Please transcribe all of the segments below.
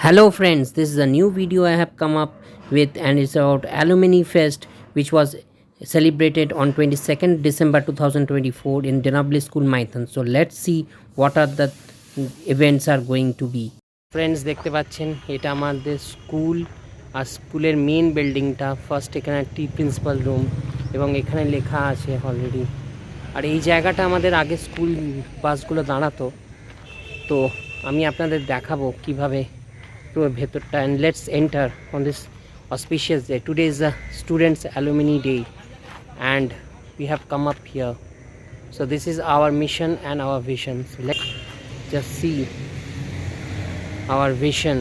Hello friends, this is a new video I have come up with and it's about Alumni Fest which was celebrated on 22nd December 2024 in Denabli School Maitan. So let's see what are the events are going to be. Friends দেখতে পাচ্ছেন এটা আমাদের school আর স্কুলের main বিল্ডিংটা first এখানে একটি principal room এবং এখানে লেখা আছে অলরেডি আর এই জায়গাটা আমাদের আগে স্কুল বাসগুলো দাঁড়াতো তো আমি আপনাদের দেখাবো কিভাবে ভেতরটা and let's enter on this auspicious day. Today is the students alumni day and we have come up here, so this is our mission and our vision. So let's just see our vision,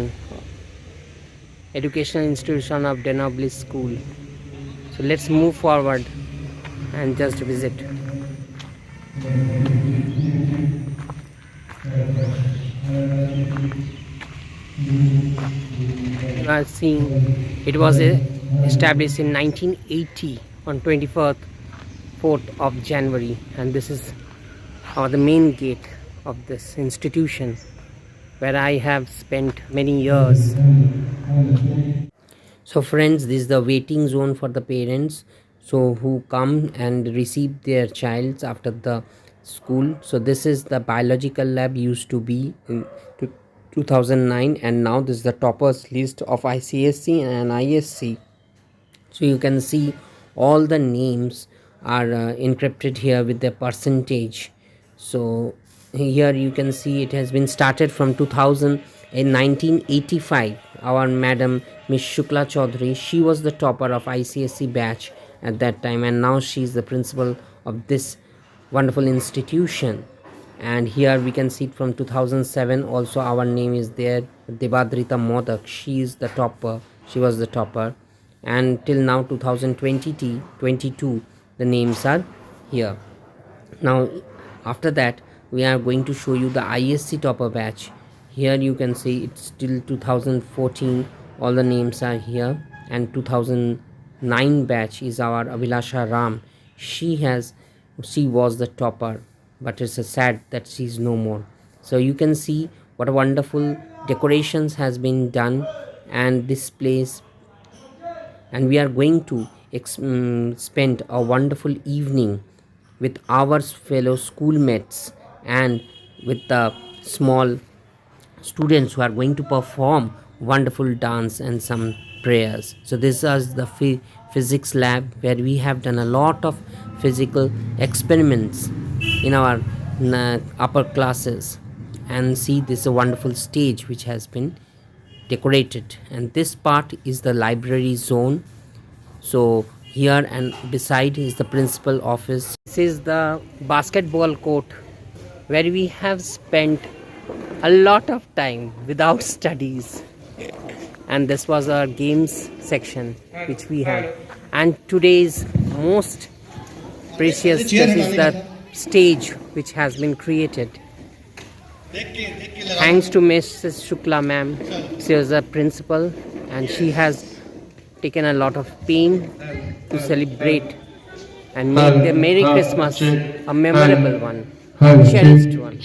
educational institution of Denabli School. So let's move forward and just visit. You are seeing it was established in 1980 on 4th of January, and this is the main gate of this institution where I have spent many years. So friends, this is the waiting zone for the parents so who come and receive their child after the school. So this is the biological lab used to be in 2009 and now this is the toppers list of ICSC and ISC. So you can see all the names are encrypted here with the percentage. So here you can see it has been started from 2000 in 1985. Our madam Miss Shukla Chaudhary, she was the topper of ICSC batch at that time and now she is the principal of this wonderful institution. And here we can see it from 2007 also our name is there, Debadrita Modak, she is the topper, she was the topper, and till now 2022 the names are here. Now after that we are going to show you the ISC topper batch. Here you can see it's till 2014 all the names are here, and 2009 batch is our Abhilasha Ram, she was the topper, but it's a sad that she's no more. So you can see what a wonderful decorations has been done and this place, and we are going to spend a wonderful evening with our fellow schoolmates and with the small students who are going to perform wonderful dance and some prayers. So this is the physics lab where we have done a lot of physical experiments in our upper classes, and see this is a wonderful stage which has been decorated, and this part is the library zone. So here and beside is the principal office. This is the basketball court where we have spent a lot of time without studies, and this was our games section which we had, and today's most precious this is the stage which has been created thanks to Mrs. Shukla ma'am. She was a principal and she has taken a lot of pain to celebrate and make the Merry Christmas a memorable one, cherished one.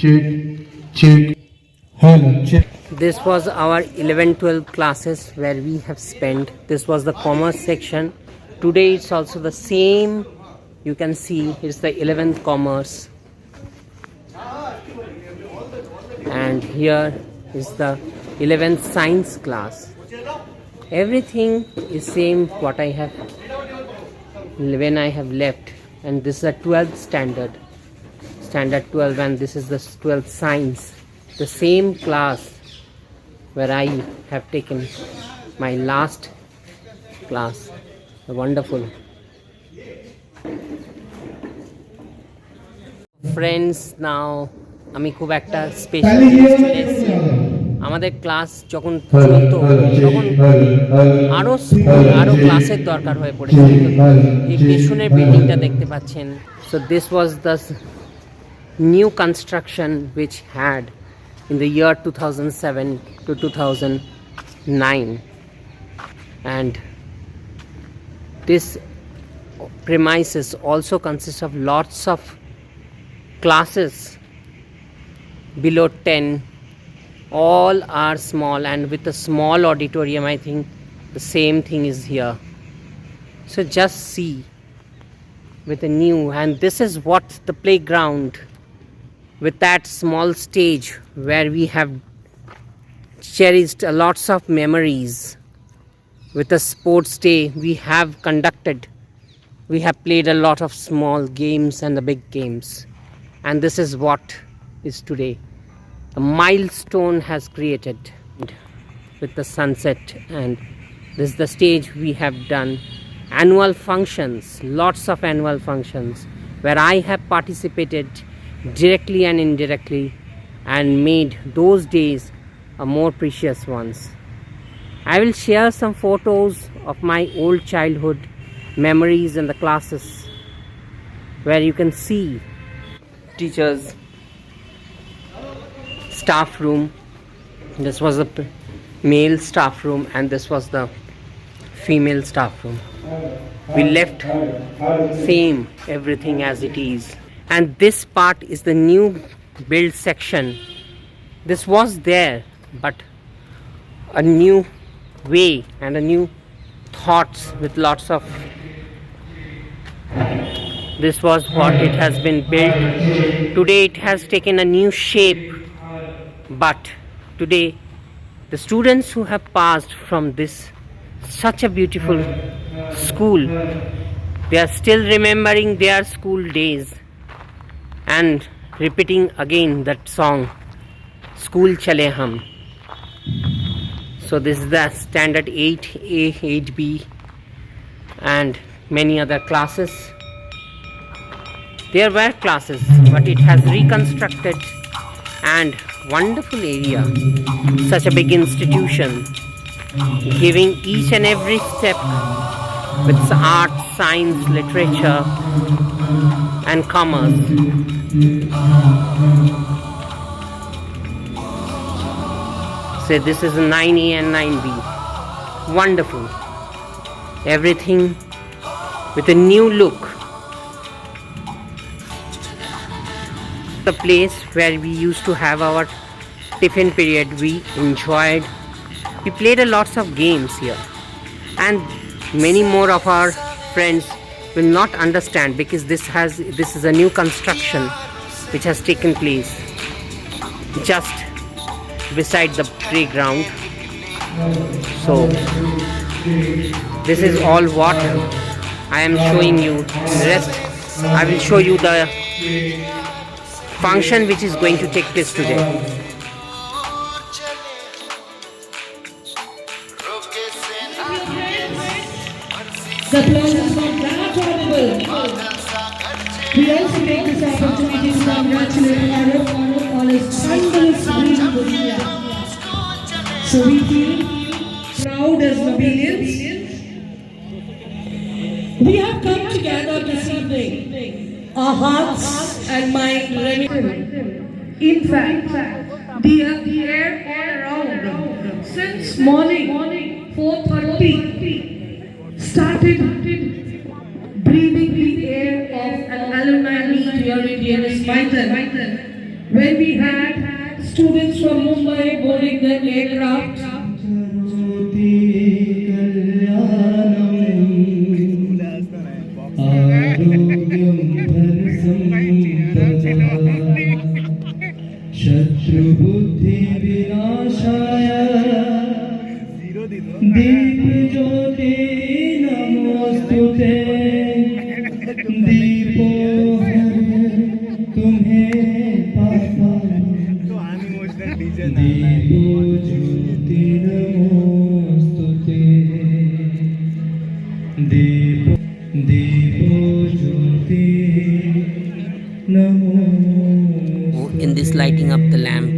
This was our 11-12 classes where we have spent. This was the commerce section. Today it's also the same. You can see it's the 11th commerce, and here is the 11th science class. Everything is same what I have when I have left, and this is a 12th standard 12, and this is the 12th science, the same class where I have taken my last class. Wonderful. Friends, now আমি খুব একটা special জিনিস চলে এসেছি। আমাদের class যখন চলতো তখন আরও ক্লাসের দরকার হয়ে পড়েছে। এই পেছনের বিল্ডিংটা দেখতে পাচ্ছেন, so this was the new construction which had in the year 2007 to 2009, and this premises also consists of lots of classes below 10 All are small, and with a small auditorium, I think the same thing is here. So just see, with a new, and this is what the playground, with that small stage where we have cherished lots of memories. With a sports day we have conducted, we have played a lot of small games and the big games, and this is what is today. A milestone has created with the sunset, and this is the stage we have done. Annual functions, lots of annual functions where I have participated directly and indirectly and made those days a more precious ones. I will share some photos of my old childhood memories in the classes where you can see teachers, staff room. This was the male staff room and this was the female staff room. We left same everything as it is, and this part is the new build section. This was there, but a new way and a new thoughts with lots of, this was what it has been built. Today it has taken a new shape, but today the students who have passed from this such a beautiful school, they are still remembering their school days and repeating again that song, School Chale Hum. So this is the standard 8A, 8B and many other classes. There were classes, but it has reconstructed, and wonderful area, such a big institution, giving each and every step with art, science, literature and commerce. So this is 9A and 9B. Wonderful. Everything with a new look. The place where we used to have our tiffin period, we enjoyed. We played a lots of games here, and many more of our friends will not understand because this is a new construction which has taken place just beside the playground. So this is all what I am showing you. The rest I will show you the function which is going to take place today. The applause is not that audible. We also take this opportunity to congratulate Farooq on his thunderous win. So we feel proud as Nabilians. We have come together this evening. Our hearts and mind ready. In fact, the air all around since morning 4:30 started breathing the air of an alumni meet here in DNS Python, when we had students from Mumbai boarding the aircraft. Deep Jyoti Namostute, Deepo Tumhe Papa, Deepo Jyoti Namostute, Deepo Jyoti Namostute. In this lighting up the lamp,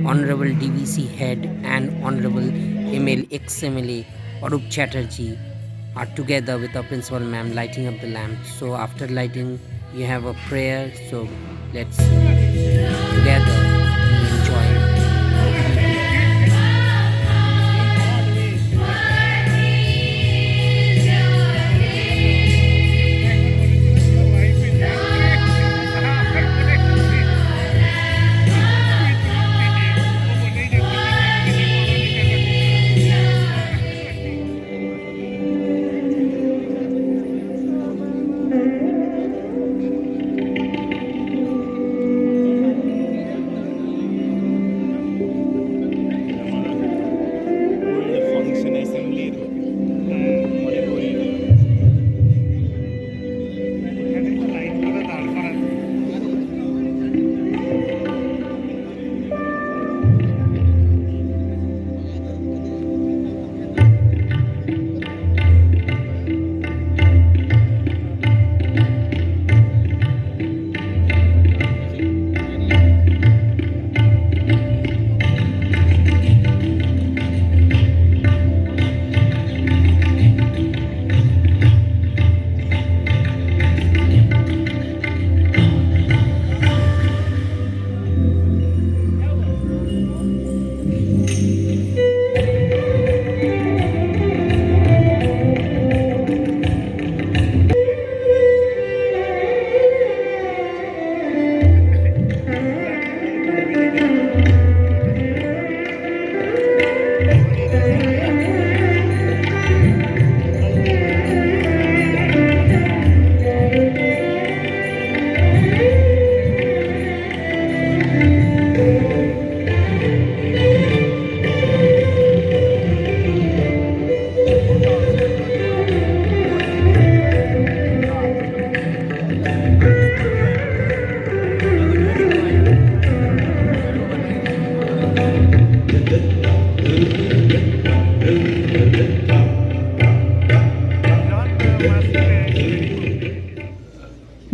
Honorable DVC Head and Honorable ML ex-MLA Arup Chatterjee are together with our principal ma'am lighting up the lamp. So after lighting, you have a prayer. So let's together enjoy.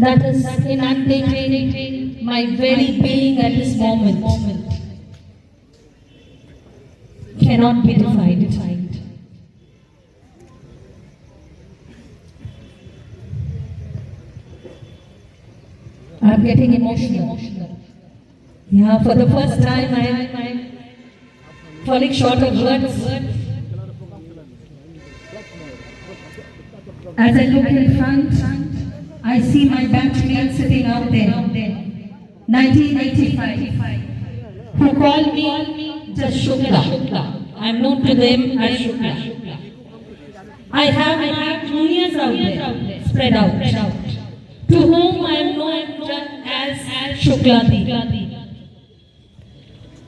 that is inundating my very being at this moment cannot be defined. I'm getting emotional. Yeah, for the first time I'm falling short of words. As I look in front, I see my batchmate sitting out there, 1985, who called me just Shukla. I'm known to them as Shukla. I have my juniors out there, spread out, to whom I am known as Shukladi.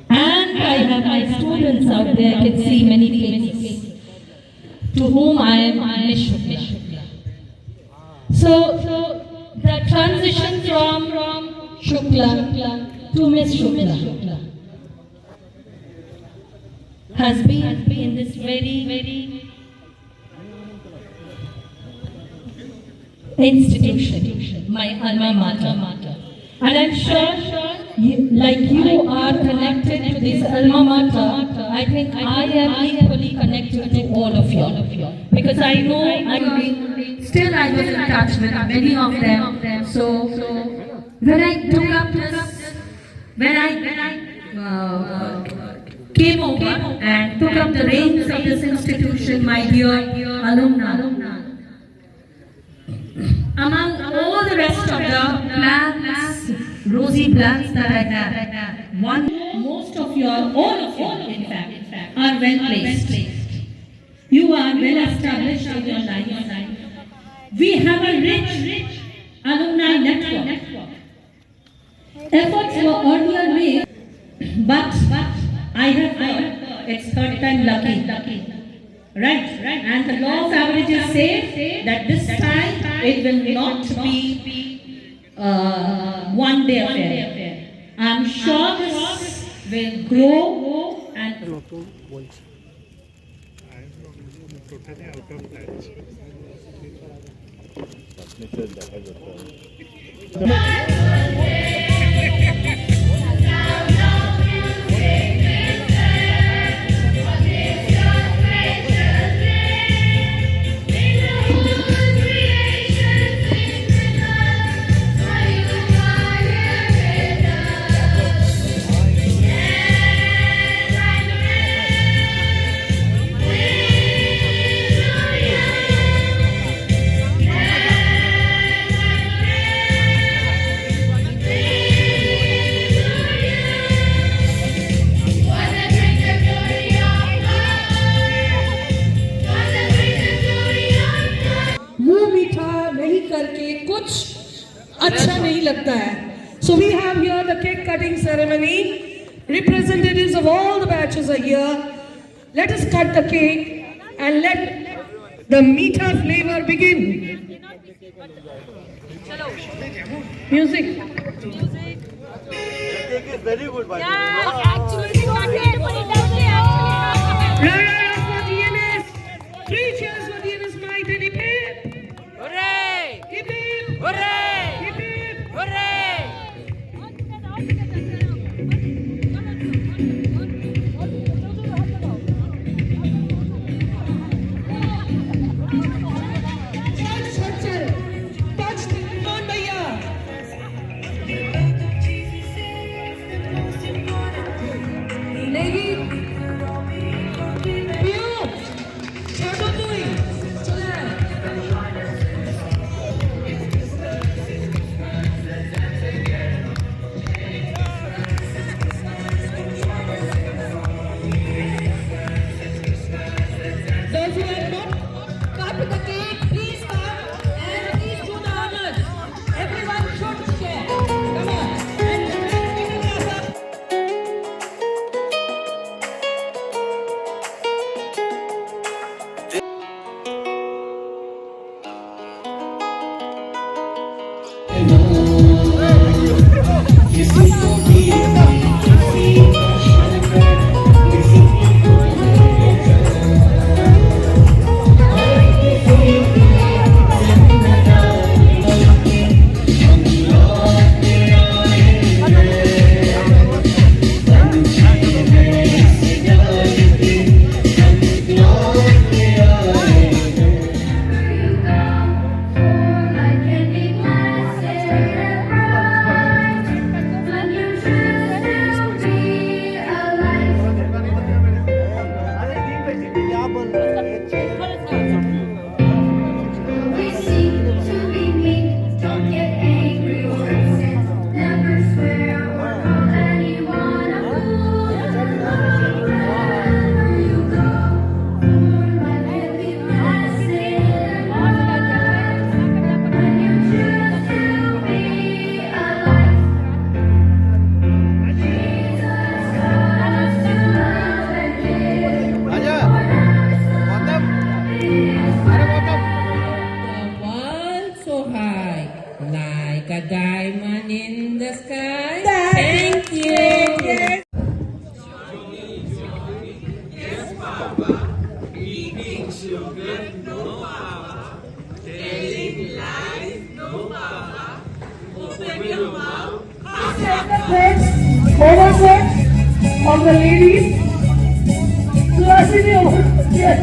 And I have my students out there, I can see many faces, to whom I am Miss Shukla. So the transition from Shukla to Miss Shukla has been in this very institution, my alma mater. And I'm sure, like you are connected to this alma mater, I think I am equally connected to all of you. Because I know still I was in touch with many of them. So when I took up this, when I came over and took up the reins of this institution, my dear alumni, among all the rest of the plans, rosy plans that I have, most of you, all of you, in fact, are well placed. You are well established in your life. We have a rich alumni network. Efforts were earlier made, but I have heard it's third time lucky. Right. And the law of averages say that this time it will not be one day affair. I'm sure this will grow and अच्छा नहीं लगता है. So we have here the cake cutting ceremony. Representatives of all the batches are here. Let us cut the cake and let the meetha flavor begin. Music. The cake is very good, by the way. Yeah, actually, put it down there. For DNS. 3 cheers for DNS Might and hip hip. Hooray! Hip hip. Hooray! Hip hip. Hooray! We seek to be meek, don't get angry or upset. Never swear or call anyone a fool. Wherever you go, your life can be blessed and wise. When you choose to be alive, Jesus comes to love and give. The world so high, like a diamond in the sky. Thank you. Overcoat of the ladies. Suhasini, yes.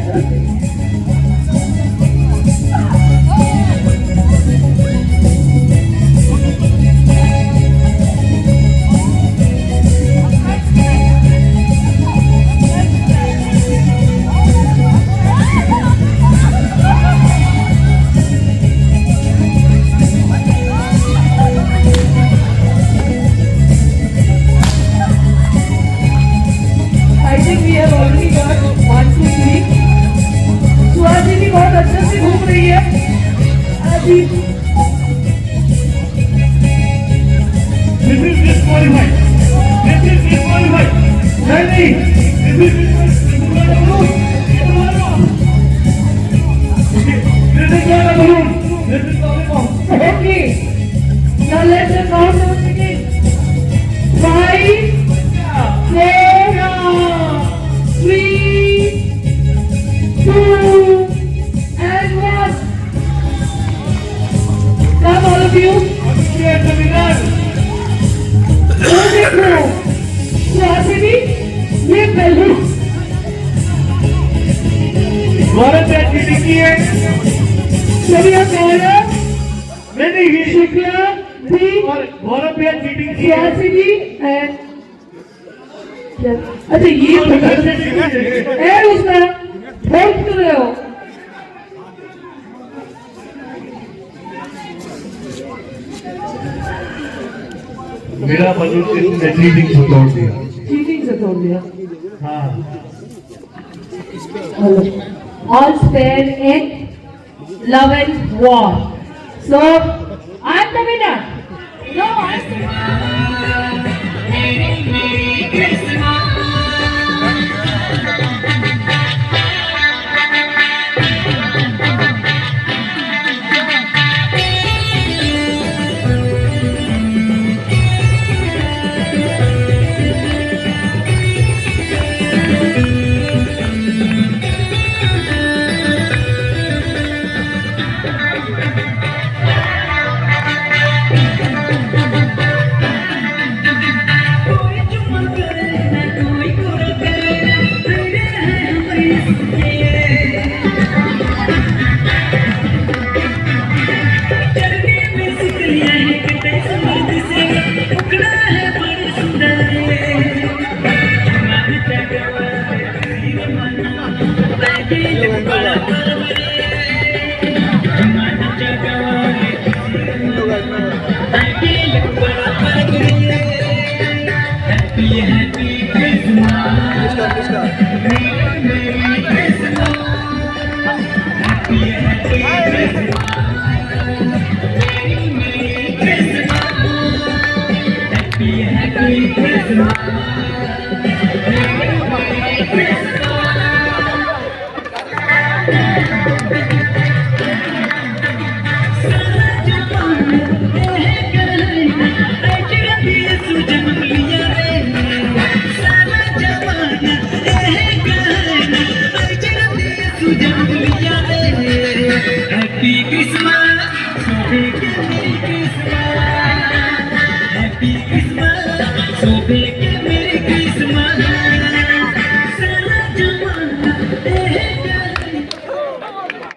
I think we have already got 1, 2, 3. Suhasini बहुत अच्छे से घूम रही है अभी This is disqualified. This is disqualified. नहीं this is disqualified. This is not a balloon. This is lollipop. okay. Now let's count the beginning. 5, 4, 3, 2, and 1. Come all of you. She is the winner. वो देखो सुहासिनी ये balloon गौरव ने cheating की है. सभी गौरव नहीं ही शुक्ला भी गौरव ने चीटिंग की है. सुहासिनी एंड अच्छा ये है उसका होल्ड कर रहे हो मेरा बलून ने चीटिंग से तोड़ दिया. चीटिंग से तोड़ दिया हाँ. all stand in love and war so I'm the winner no I'm the winner Christmas. तुझे